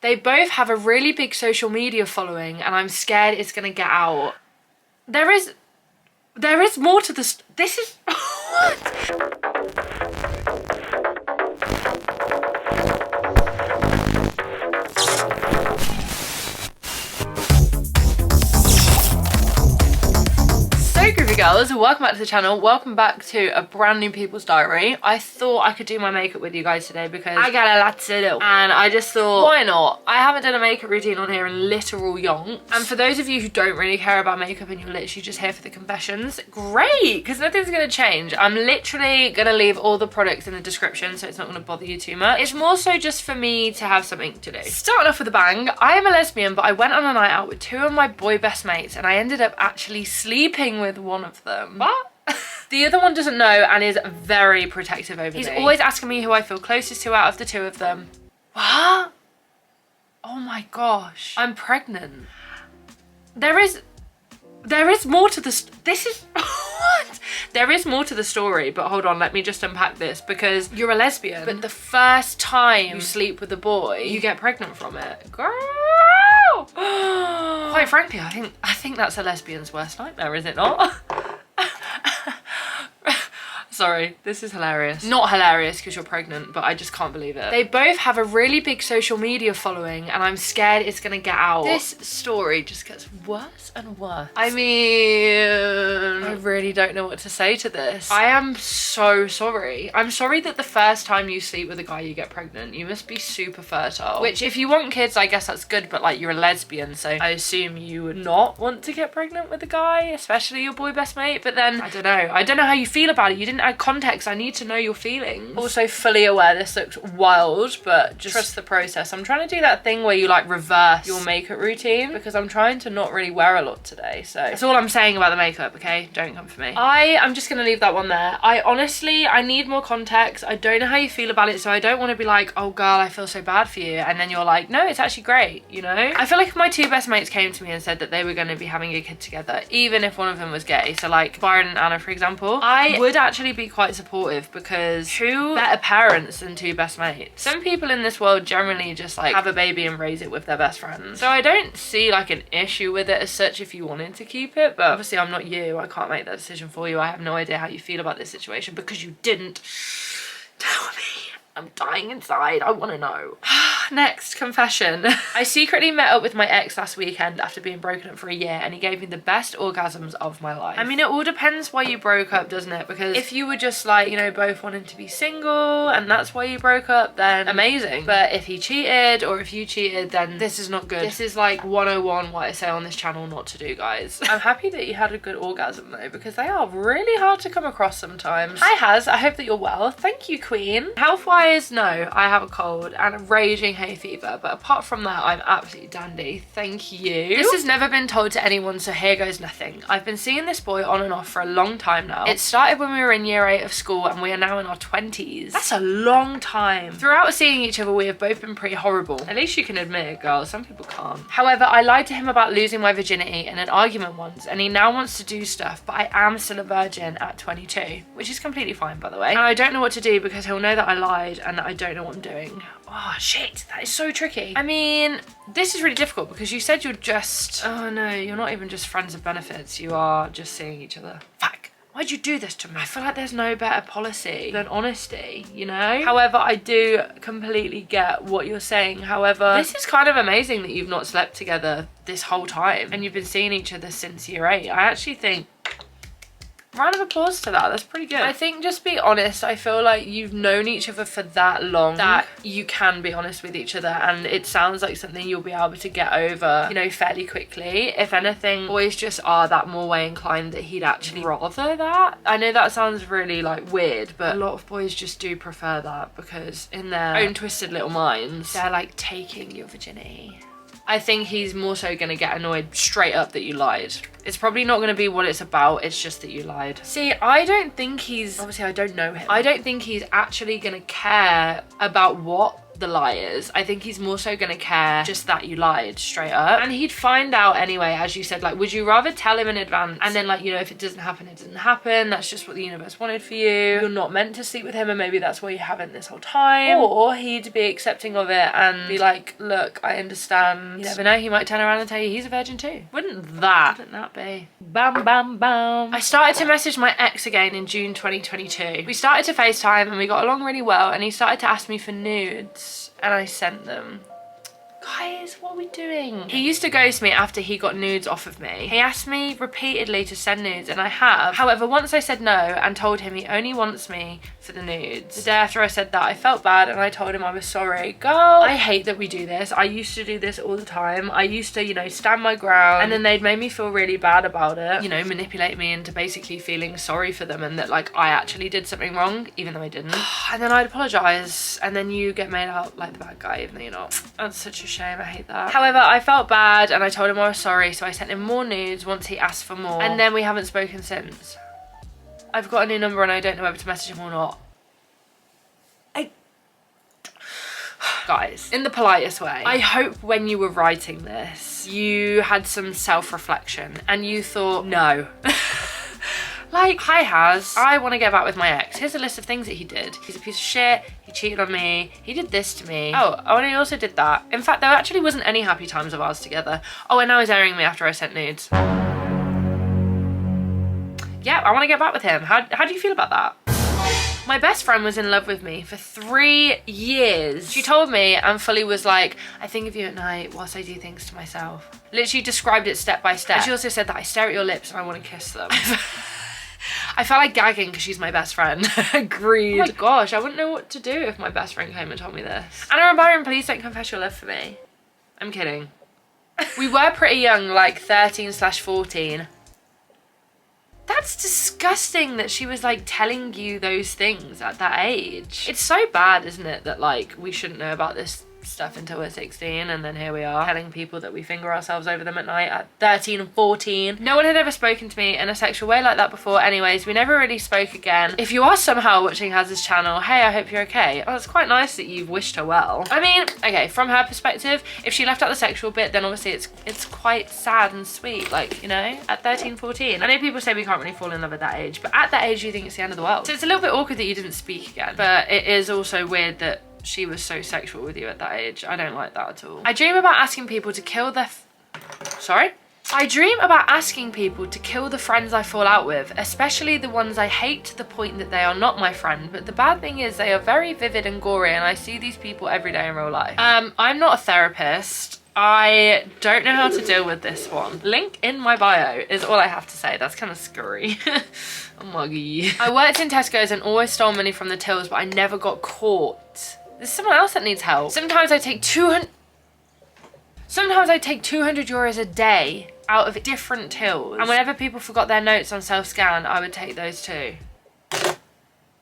They both have a really big social media following and I'm scared it's gonna get out. There is more to this. This is, what? Girls, welcome back to the channel. Welcome back to a brand new People's Diary. I thought I could do my makeup with you guys today because I got a lot to do, and I just thought, why not? I haven't done a makeup routine on here in literal yonks. And for those of you who don't really care about makeup and you're literally just here for the confessions, great, because nothing's gonna change. I'm literally gonna leave all the products in the description, so it's not gonna bother you too much. It's more so just for me to have something to do. Starting off with a bang, I am a lesbian, but I went on a night out with two of my boy best mates and I ended up actually sleeping with one of them. What? The other one doesn't know and is very protective over me. He's always asking me who I feel closest to out of the two of them. What? Oh my gosh. I'm pregnant. There is more to this. This is, what? There is more to the story, but hold on, let me just unpack this, because you're a lesbian, but the first time you sleep with a boy, you get pregnant from it. Girl! Quite frankly, I think that's a lesbian's worst nightmare, is it not? Sorry, this is hilarious. Not hilarious because you're pregnant, but I just can't believe it. They both have a really big social media following and I'm scared it's gonna get out. This story just gets worse and worse. I mean, I really don't know what to say to this. I am so sorry. I'm sorry that the first time you sleep with a guy you get pregnant. You must be super fertile. Which, if you want kids, I guess that's good, but like, you're a lesbian, so I assume you would not want to get pregnant with a guy, especially your boy best mate. But then, I don't know how you feel about it. You didn't add context. I need to know your feelings. Also fully aware this looks wild, but just trust the process. I'm trying to do that thing where you like reverse your makeup routine because I'm trying to not really wear a lot today. So that's all I'm saying about the makeup, okay? Don't come for me. I'm just gonna leave that one there. I need more context. I don't know how you feel about it, so I don't want to be like, oh girl, I feel so bad for you, and then you're like, no, it's actually great, you know? I feel like if my two best mates came to me and said that they were going to be having a kid together, even if one of them was gay, so like Byron and Anna, for example, I would actually be quite supportive, because who better parents than two best mates? Some people in this world generally just like have a baby and raise it with their best friends, so I don't see like an issue with it as such if you wanted to keep it, but obviously I'm not you. I can't make that decision for you. I have no idea how you feel about this situation because you didn't tell me. I'm dying inside. I want to know. Next confession. I secretly met up with my ex last weekend after being broken up for a year, and he gave me the best orgasms of my life. I mean, it all depends why you broke up, doesn't it? Because if you were just like, you know, both wanting to be single and that's why you broke up, then amazing. But if he cheated or if you cheated, then this is not good. This is like 101 what I say on this channel not to do, guys. I'm happy that you had a good orgasm though, because they are really hard to come across sometimes. Hi Haz, I hope that you're well. Thank you, Queen. Health-wise, no, I have a cold and a raging hay fever, but apart from that, I'm absolutely dandy. Thank you. This has never been told to anyone, so here goes nothing. I've been seeing this boy on and off for a long time now. It started when we were in year 8 of school and we are now in our 20s. That's a long time. Throughout seeing each other, we have both been pretty horrible. At least you can admit it, girl. Some people can't. However, I lied to him about losing my virginity in an argument once, and he now wants to do stuff, but I am still a virgin at 22, which is completely fine, by the way. And I don't know what to do because he'll know that I lied and that I don't know what I'm doing. Oh shit, that is so tricky. I mean, this is really difficult because you said you're just, oh no, you're not even just friends with benefits, you are just seeing each other. Fuck, why'd you do this to me? I feel like there's no better policy than honesty, you know? However, I do completely get what you're saying. However, this is kind of amazing that you've not slept together this whole time and you've been seeing each other since year 8. I actually think, round of applause to that. That's pretty good. I think, just be honest. I feel like you've known each other for that long that you can be honest with each other, and it sounds like something you'll be able to get over, you know, fairly quickly. If anything, boys just are that more way inclined that he'd actually rather that. I know that sounds really like weird, but a lot of boys just do prefer that because in their own twisted little minds, they're like taking your virginity. I think he's more so gonna get annoyed straight up that you lied. It's probably not gonna be what it's about, it's just that you lied. See, I don't think he's, obviously I don't know him, I don't think he's actually gonna care about what what the lie is. I think he's more so gonna care just that you lied straight up. And he'd find out anyway, as you said, like, would you rather tell him in advance and then, like, you know, if it doesn't happen, it doesn't happen. That's just what the universe wanted for you. You're not meant to sleep with him and maybe that's why you haven't this whole time. Or he'd be accepting of it and be like, look, I understand. You never know, he might turn around and tell you he's a virgin too. Wouldn't that be? Bam, bam, bam. I started to message my ex again in June 2022. We started to FaceTime and we got along really well, and he started to ask me for nudes and I sent them. Guys, what are we doing? He used to ghost me after he got nudes off of me. He asked me repeatedly to send nudes and I have. However, once I said no and told him he only wants me for the nudes. The day after I said that, I felt bad and I told him I was sorry. Girl, I hate that we do this. I used to do this all the time. I used to, you know, stand my ground, and then they'd made me feel really bad about it. You know, manipulate me into basically feeling sorry for them and that, like, I actually did something wrong, even though I didn't. And then I'd apologize and then you get made out like the bad guy, even though you're not. That's such a shame. I hate that. However, I felt bad and I told him I was sorry, so I sent him more nudes once he asked for more, and then we haven't spoken since. I've got a new number and I don't know whether to message him or not. Guys, in the politest way, I hope when you were writing this, you had some self-reflection and you thought, no. Like, hi Haz, I want to get back with my ex. Here's a list of things that he did. He's a piece of shit, he cheated on me, he did this to me. Oh, and he also did that. In fact, there actually wasn't any happy times of ours together. Oh, and now he's airing me after I sent nudes. Yeah, I want to get back with him. How do you feel about that? My best friend was in love with me for 3 years. She told me and fully was like, I think of you at night whilst I do things to myself. Literally described it step by step. And she also said that I stare at your lips and I want to kiss them. I felt like gagging because she's my best friend. Agreed. Oh my gosh, I wouldn't know what to do if my best friend came and told me this. Anna and Byron, please don't confess your love for me. I'm kidding. We were pretty young, like 13/14. That's disgusting that she was like telling you those things at that age. It's so bad, isn't it, that like we shouldn't know about this stuff until we're 16, and then here we are telling people that we finger ourselves over them at night at 13 and 14. No one had ever spoken to me in a sexual way like that before. Anyways, we never really spoke again. If you are somehow watching Haz's channel, hey, I hope you're okay. Oh, it's quite nice that you've wished her well. I mean, okay, from her perspective, if she left out the sexual bit, then obviously it's quite sad and sweet, like, you know, at 13, 14. I know people say we can't really fall in love at that age, but at that age you think it's the end of the world. So it's a little bit awkward that you didn't speak again, but it is also weird that she was so sexual with you at that age. I don't like that at all. I dream about asking people to kill their I dream about asking people to kill the friends I fall out with, especially the ones I hate to the point that they are not my friend. But the bad thing is they are very vivid and gory and I see these people every day in real life. I'm not a therapist. I don't know how to deal with this one. Link in my bio is all I have to say. That's kind of scary. Oh my god. I worked in Tesco's and always stole money from the tills, but I never got caught. There's someone else that needs help. Sometimes I take 200 euros a day out of different tills. And whenever people forgot their notes on self-scan, I would take those too.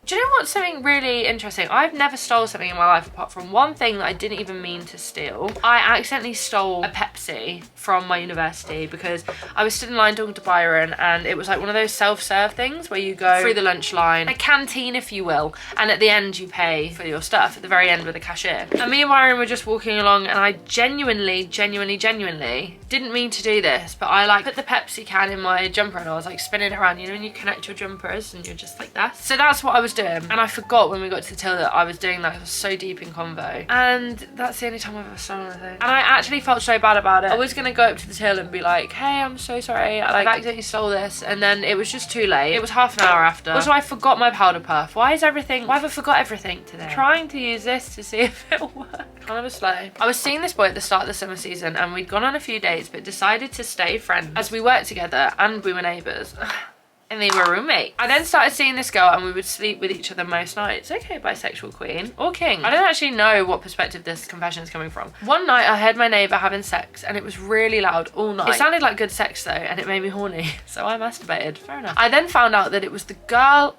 Do you know what's something really interesting? I've never stole something in my life apart from one thing that I didn't even mean to steal. I accidentally stole a Pepsi from my university because I was stood in line talking to Byron, and it was like one of those self-serve things where you go through the lunch line, a canteen if you will, and at the end you pay for your stuff at the very end with a cashier. And me and Byron were just walking along and I genuinely didn't mean to do this, but I like put the Pepsi can in my jumper and I was like spinning it around, you know, when you connect your jumpers and you're just like that. So that's what I was doing, and I forgot when we got to the till that I was doing that. I was so deep in convo, and that's the only time I've ever stolen anything. And I actually felt so bad about it. I was gonna go up to the till and be like, hey, I'm so sorry, I accidentally stole this, and then it was just too late. It was half an hour after. Also, I forgot my powder puff. Why have I forgot everything today? I'm trying to use this to see if it works. Kind of a slow. I was seeing this boy at the start of the summer season and we'd gone on a few dates but decided to stay friends as we worked together and we were neighbours. And they were roommates. I then started seeing this girl and we would sleep with each other most nights. Okay, bisexual queen or king. I don't actually know what perspective this confession is coming from. One night I heard my neighbour having sex and it was really loud all night. It sounded like good sex though, and it made me horny. So I masturbated, fair enough. I then found out that it was the girl.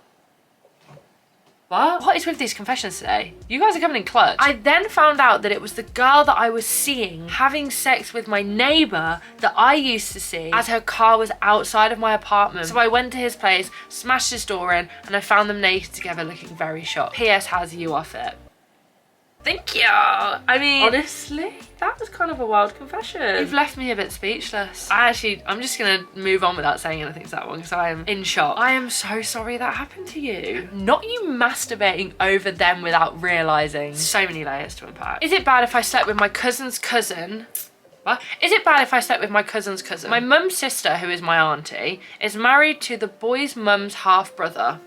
What is with these confessions today? You guys are coming in clutch. I then found out that it was the girl that I was seeing having sex with my neighbour that I used to see as her car was outside of my apartment. So I went to his place, smashed his door in, and I found them naked together looking very shocked. P.S. How's you off it? Thank you. I mean, honestly, that was kind of a wild confession. You've left me a bit speechless. I'm just gonna move on without saying anything to that one because I am in shock. I am so sorry that happened to you. Not you masturbating over them without realizing. So many layers to unpack. Is it bad if I slept with my cousin's cousin? What? Is it bad if I slept with my cousin's cousin? My mum's sister, who is my auntie, is married to the boy's mum's half brother.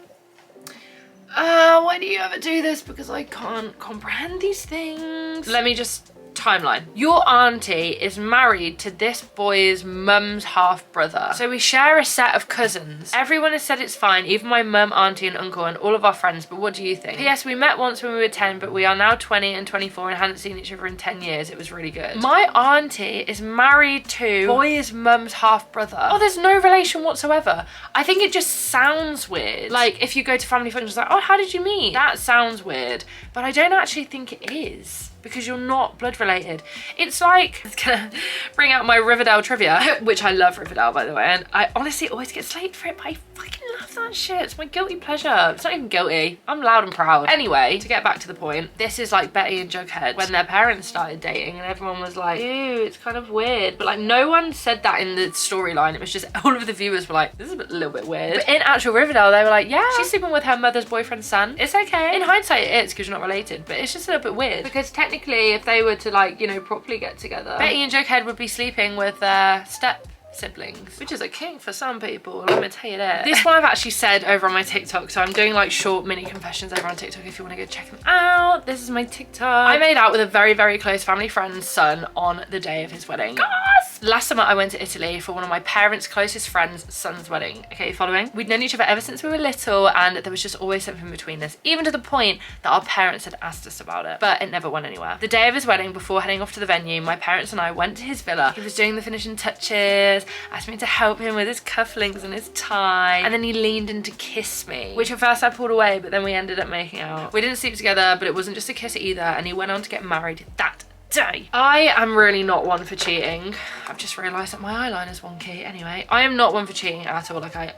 Why do you ever do this? Because I can't comprehend these things. Let me just timeline. Your auntie is married to this boy's mum's half brother. So we share a set of cousins. Everyone has said it's fine, even my mum, auntie and uncle and all of our friends, but what do you think? P.S. We met once when we were 10, but we are now 20 and 24 and hadn't seen each other in 10 years. It was really good. My auntie is married to boy's mum's half brother. Oh, there's no relation whatsoever. I think it just sounds weird. Like if you go to family functions, like, oh, how did you meet? That sounds weird, but I don't actually think it is. Because you're not blood related. It's like, it's gonna bring out my Riverdale trivia, which I love Riverdale, by the way, and I honestly always get slated for it, but I fucking love that shit. It's my guilty pleasure. It's not even guilty. I'm loud and proud. Anyway, to get back to the point, this is like Betty and Jughead when their parents started dating and everyone was like, ew, it's kind of weird. But like no one said that in the storyline. It was just all of the viewers were like, this is a little bit weird. But in actual Riverdale, they were like, yeah, she's sleeping with her mother's boyfriend's son. It's okay. In hindsight, it is because you're not related, but it's just a little bit weird because technically if they were to like, you know, properly get together, Betty and Jughead would be sleeping with their step siblings, which is a kink for some people, let me tell you that. This one I've actually said over on my TikTok, so I'm doing like short mini confessions over on TikTok if you want to go check them out. This is my TikTok. I made out with a very, very close family friend's son on the day of his wedding. Gosh! Last summer I went to Italy for one of my parents' closest friends' son's wedding. Okay, following? We'd known each other ever since we were little and there was just always something between us, even to the point that our parents had asked us about it, but it never went anywhere. The day of his wedding, before heading off to the venue, my parents and I went to his villa. He was doing the finishing touches, asked me to help him with his cufflinks and his tie, and then he leaned in to kiss me, which at first I pulled away, but then we ended up making out. We didn't sleep together, but it wasn't just a kiss either, and he went on to get married that day. I am really not one for cheating. I've just realised that my eyeliner's wonky. Anyway, I am not one for cheating at all. Like I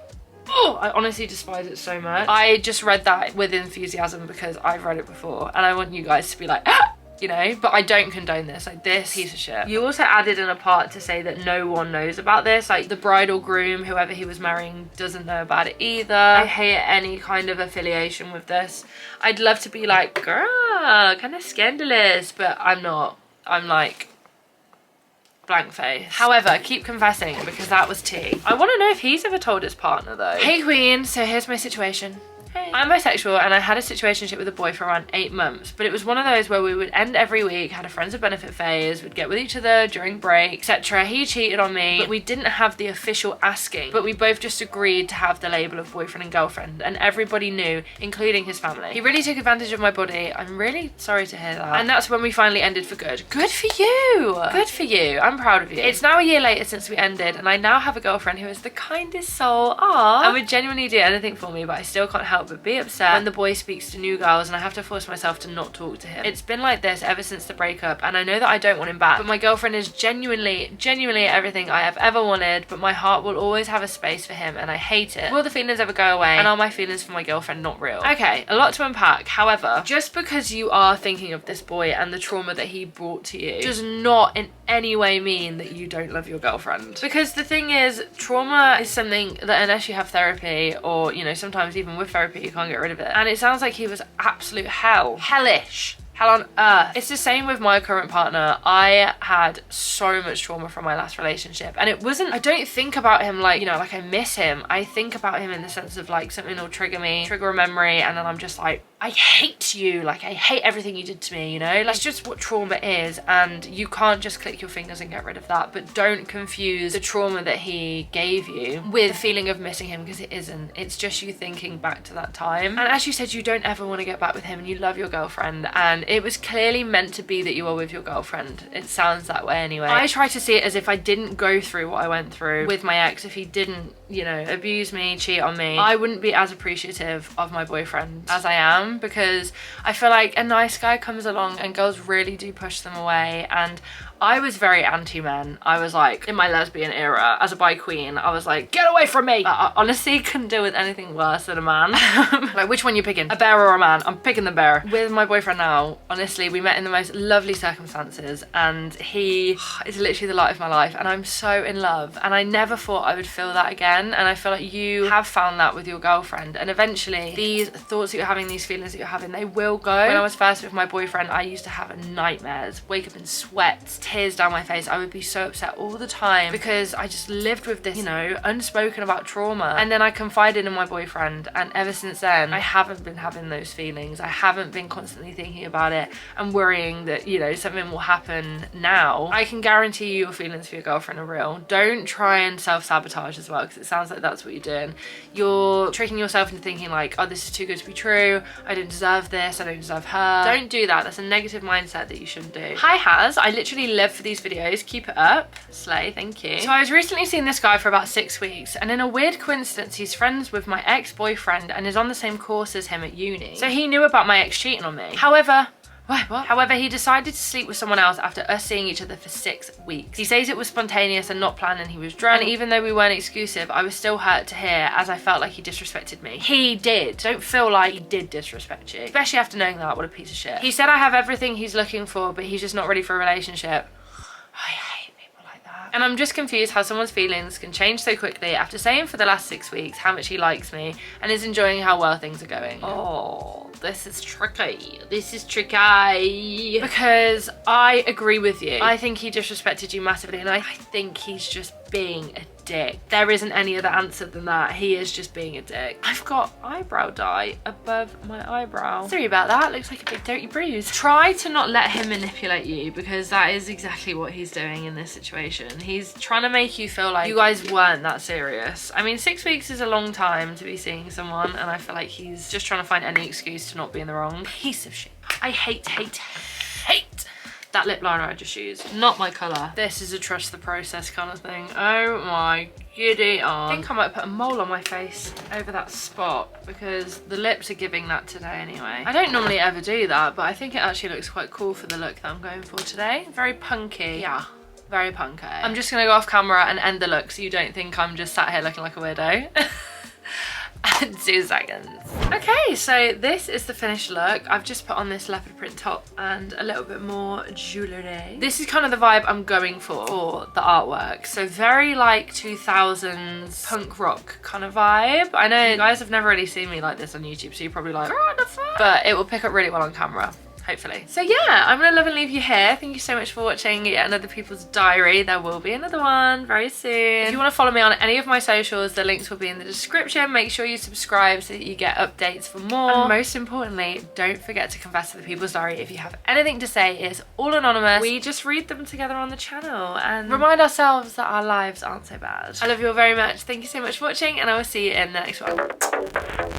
honestly despise it so much. I just read that with enthusiasm because I've read it before, and I want you guys to be like, ah! You know, but I don't condone this, like this piece of shit. You also added in a part to say that no one knows about this, like the bride or groom, whoever he was marrying, doesn't know about it either. I hate any kind of affiliation with this. I'd love to be like, girl, kind of scandalous, but I'm not. I'm like, blank face. However, keep confessing because that was tea. I want to know if he's ever told his partner though. Hey queen, so here's my situation. Hey. I'm bisexual and I had a situationship with a boy for around 8 months, but it was one of those where we would end every week, had a friends with benefit phase, we'd get with each other during break, etc. He cheated on me, but we didn't have the official asking, but we both just agreed to have the label of boyfriend and girlfriend, and everybody knew, including his family. He really took advantage of my body. I'm really sorry to hear that. And that's when we finally ended for good. Good for you. Good for you. I'm proud of you. It's now a year later since we ended, and I now have a girlfriend who is the kindest soul, and would genuinely do anything for me, but I still can't help but be upset when the boy speaks to new girls and I have to force myself to not talk to him. It's been like this ever since the breakup, and I know that I don't want him back, but my girlfriend is genuinely everything I have ever wanted, but my heart will always have a space for him and I hate it. Will the feelings ever go away, and are my feelings for my girlfriend not real? Okay, a lot to unpack. However, just because you are thinking of this boy and the trauma that he brought to you does not in any way mean that you don't love your girlfriend. Because the thing is, trauma is something that unless you have therapy, or you know, sometimes even with therapy you can't get rid of it. And it sounds like he was absolute hell. Hellish. Hell on earth. It's the same with my current partner. I had so much trauma from my last relationship, and it wasn't, I don't think about him like, you know, like I miss him. I think about him in the sense of like something will trigger a memory, and then I'm just like, I hate you, like I hate everything you did to me, you know? That's just what trauma is, and you can't just click your fingers and get rid of that. But don't confuse the trauma that he gave you with the feeling of missing him, because it isn't. It's just you thinking back to that time. And as you said, you don't ever want to get back with him, and you love your girlfriend, and it was clearly meant to be that you were with your girlfriend. It sounds that way anyway. I try to see it as if I didn't go through what I went through with my ex, if he didn't, you know, abuse me, cheat on me, I wouldn't be as appreciative of my boyfriend as I am, because I feel like a nice guy comes along and girls really do push them away, and I was very anti-men. I was like, in my lesbian era, as a bi queen, I was like, get away from me. I honestly couldn't deal with anything worse than a man. Like, which one you picking? A bear or a man? I'm picking the bear. With my boyfriend now, honestly, we met in the most lovely circumstances, and he is literally the light of my life, and I'm so in love, and I never thought I would feel that again. And I feel like you have found that with your girlfriend, and eventually these thoughts that you're having, these feelings that you're having, they will go. When I was first with my boyfriend, I used to have nightmares, wake up in sweats, tears down my face. I would be so upset all the time because I just lived with this, you know, unspoken about trauma. And then I confided in my boyfriend, and ever since then I haven't been having those feelings. I haven't been constantly thinking about it and worrying that, you know, something will happen now. I can guarantee you your feelings for your girlfriend are real. Don't try and self-sabotage as well, because it sounds like that's what you're doing. You're tricking yourself into thinking like, oh, this is too good to be true, I don't deserve this, I don't deserve her. Don't do that. That's a negative mindset that you shouldn't do. Hi Haz, I literally live for these videos. Keep it up. Slay, thank you. So I was recently seeing this guy for about 6 weeks, and in a weird coincidence, he's friends with my ex-boyfriend and is on the same course as him at uni. So he knew about my ex cheating on me. However, However, he decided to sleep with someone else after us seeing each other for 6 weeks. He says it was spontaneous and not planned, and he was drunk. And even though we weren't exclusive, I was still hurt to hear, as I felt like he disrespected me. He did. Don't feel like he did disrespect you. Especially after knowing that, what a piece of shit. He said I have everything he's looking for, but he's just not ready for a relationship. I hate people like that. And I'm just confused how someone's feelings can change so quickly after saying for the last 6 weeks how much he likes me and is enjoying how well things are going. Oh, this is tricky. This is tricky. Because I agree with you. I think he disrespected you massively, and I think he's just being a dick. There isn't any other answer than that. He is just being a dick. I've got eyebrow dye above my eyebrow. Sorry about that. Looks like a big dirty bruise. Try to not let him manipulate you, because that is exactly what he's doing in this situation. He's trying to make you feel like you guys weren't that serious. I mean, 6 weeks is a long time to be seeing someone, and I feel like he's just trying to find any excuse to not be in the wrong. Piece of shit. I hate that lip liner I just used. Not my colour. This is a trust the process kind of thing. Oh my giddy aunt. I think I might put a mole on my face over that spot, because the lips are giving that today anyway. I don't normally ever do that, but I think it actually looks quite cool for the look that I'm going for today. Very punky. Yeah. Very punky. I'm just gonna go off camera and end the look so you don't think I'm just sat here looking like a weirdo. 2 seconds. Okay, so this is the finished look. I've just put on this leopard print top and a little bit more jewellery. This is kind of the vibe I'm going for the artwork. So very like 2000s punk rock kind of vibe. I know you guys have never really seen me like this on YouTube, so you're probably like, what the fuck? But it will pick up really well on camera. Hopefully. So yeah, I'm gonna love and leave you here. Thank you so much for watching yet another People's Diary. There will be another one very soon. If you want to follow me on any of my socials, the links will be in the description. Make sure you subscribe so that you get updates for more. And most importantly, don't forget to confess to the People's Diary. If you have anything to say, it's all anonymous. We just read them together on the channel and remind ourselves that our lives aren't so bad. I love you all very much. Thank you so much for watching, and I will see you in the next one.